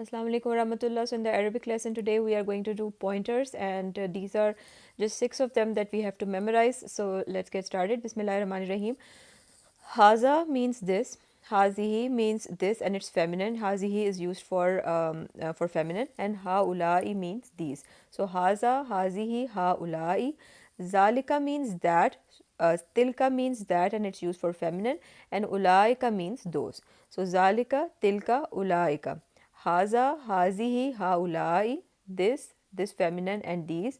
Assalamu alaikum warahmatullah. So in the Arabic lesson today we are going to do pointers, and these are just 6 of them that we have to memorize. So let's get started. Bismillahir Rahmanir Rahim. Haza means this. Hazihi means this, and it's feminine. Hazihi is used for feminine, and haulai means these. So haza, hazihi, haulai. Zalika means that. Tilka means that, and it's used for feminine, and ulaika means those. So zalika, tilka, ulaika. Haza, hazihi, haulai. This feminine, and these.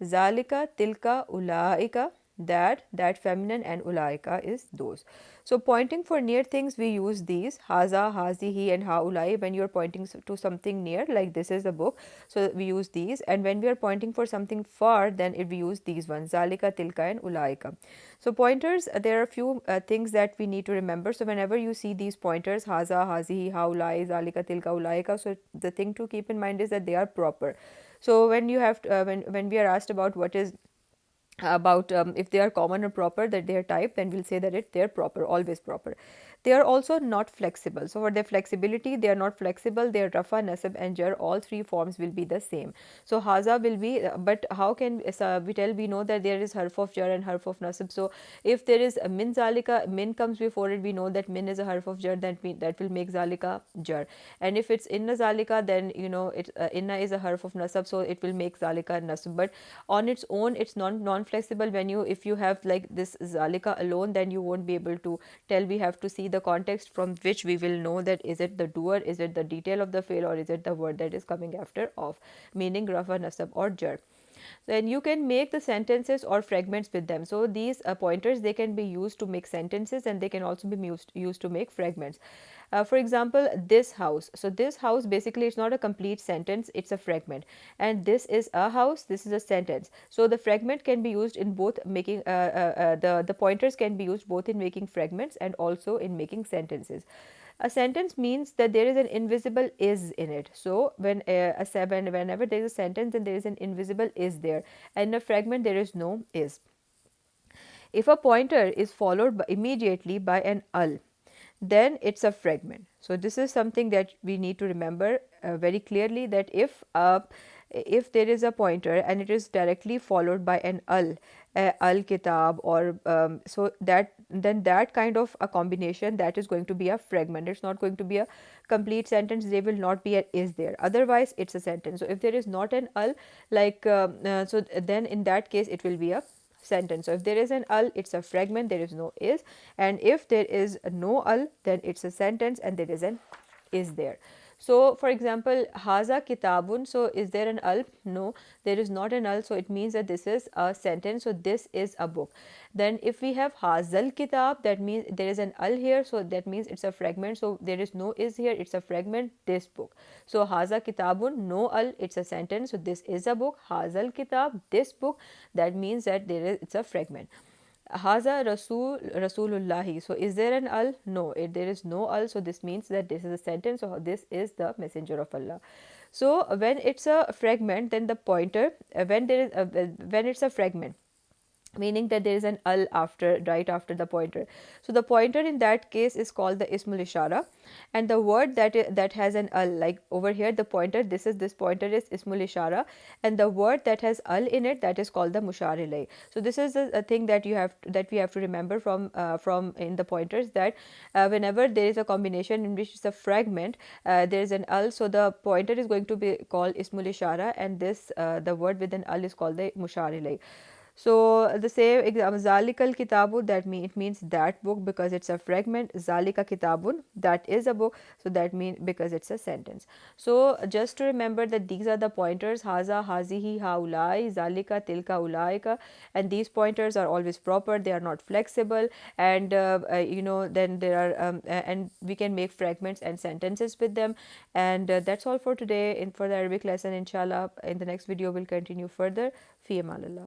Zalika, tilka, ulaika. That feminine, and ulaika is those. So pointing for near things, we use these haza, hazihi, and haulai. When you are pointing to something near, like this is a book, so we use these. And when we are pointing for something far, then we use these ones, zalika, tilka, and ulaika. So pointers, there are a few things that we need to remember. So whenever you see these pointers, haza, hazihi, haulai, zalika, tilka, ulaika, so the thing to keep in mind is that they are proper. So when you have to, when we are asked about what is about if they are common or proper, that they are type, then we'll say that they are proper, always proper. They are also not flexible. So for their flexibility, they are not flexible. Their rafa, nasab, and jar, all three forms will be the same. So haza will be, but how can we know that there is harf of jar and harf of nasab? So if there is a min zalika, min comes before it, we know that min is a harf of jar, that will make zalika jar. And if it's inna zalika, then you know it inna is a harf of nasab, so it will make zalika nasab. But on its own, it's non-flexible. When you, if you have like this zalika alone, then you won't be able to tell. We have to see the context from which we will know that is it the doer, is it the detail of the fail, or is it the word that is coming after of, meaning rafa, nasab, or jar. Then you can make the sentences or fragments with them. So these pointers, they can be used to make sentences, and they can also be used to make fragments. For example, this house. So this house, basically it's not a complete sentence, it's a fragment. And this is a house, this is a sentence. So the fragment can be used in both making the pointers can be used both in making fragments and also in making sentences. A sentence means that there is an invisible is in it. So whenever there is a sentence, then there is an invisible is there, and in a fragment there is no is. If a pointer is followed immediately by an al, then it's a fragment. So this is something that we need to remember very clearly, that if there is a pointer and it is directly followed by an al kitab, or so that, then that kind of a combination, that is going to be a fragment. It's not going to be a complete sentence. There will not be a is there, otherwise it's a sentence. So if there is not an al, like so then in that case it will be a sentence. So if there is an al, it's a fragment, there is no is. And if there is no al, then it's a sentence and there is an is there. So for example, haza kitabun, so is there an al? No, there is not an al, so it means that this is a sentence, so this is a book. Then if we have hazal kitab, that means there is an al here, so that means it's a fragment. So there is no is here, it's a fragment, this book. So haza kitabun, no al, it's a sentence, so this is a book. Hazal kitab, this book, that means that it's a fragment. Haza Rasulullahi. So is there an al? No, there is no al. So this means that this is a sentence. So this is the messenger of Allah. So when it's a fragment, then the pointer, when it's a fragment, meaning that there is an al after, right after the pointer. So the pointer in that case is called the ismul ishara, and the word that has an al, like over here the pointer, this pointer is ismul ishara, and the word that has al in it, that is called the mushar ilay. So this is a thing that we have to remember from in the pointers, that whenever there is a combination in which it's a fragment, there is an al, so the pointer is going to be called ismul ishara, and this the word with an al is called the mushar ilay. So the same example, Zalikal Kitabu, that it means that book, because it's a fragment. Zalika Kitabun, that is a book, so that means because it's a sentence. So just to remember that these are the pointers: Haza, Hazihi, Haulai, Zalika, Tilka, Ulaika, and these pointers are always proper. They are not flexible, and then there are and we can make fragments and sentences with them. And that's all for today. For the Arabic lesson, inshallah, in the next video we'll continue further. Fi amanillah.